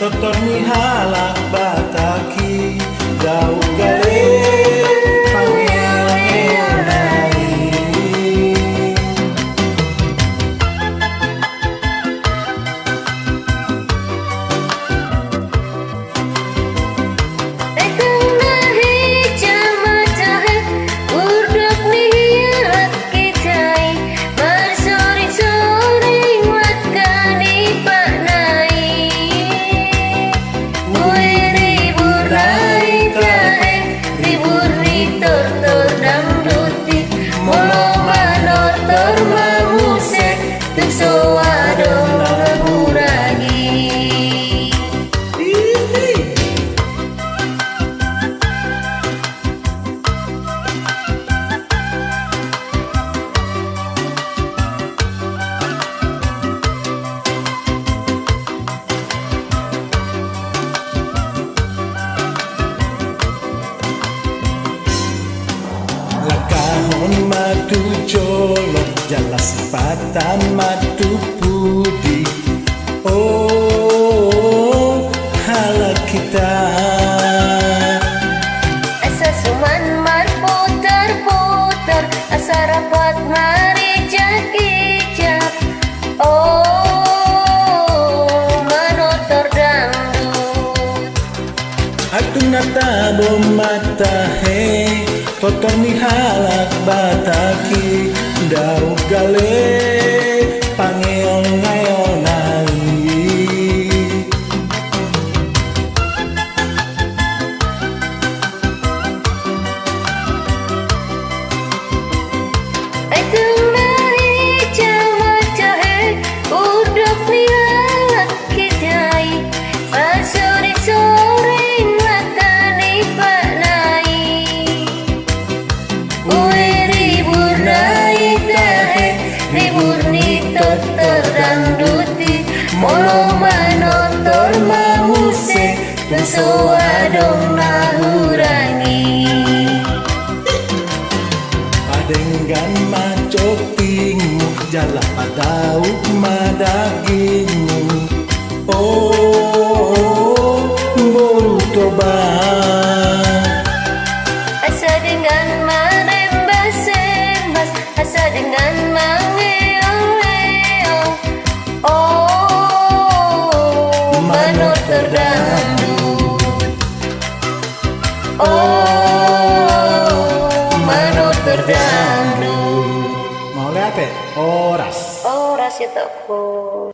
totor ni halak bataki dau gale pangeo nai. Lakahon matu jolo jala sipatan matu pudi. Oh hala kita asa suman mar putar-putar asa rapat mari jak-jak. Oh manotor dangdut aku nata bom mata he totor ni halak bataki dau gale pangeon ngayon nai. ai tung nahi jama jahe udak ni halak kidai sore-sore matani panai. Ribur ni totor dangduti molo manotor mamuse tenso adong nahurangi. Padenggan macopingmu jala padau madagingmu. Oh bolu tobat Asa dengan merembas-embas asa dengan mangeong-eong. Oh manotor dangdut. Oh manotor dangdut. mau lihat oras Oras ya toko.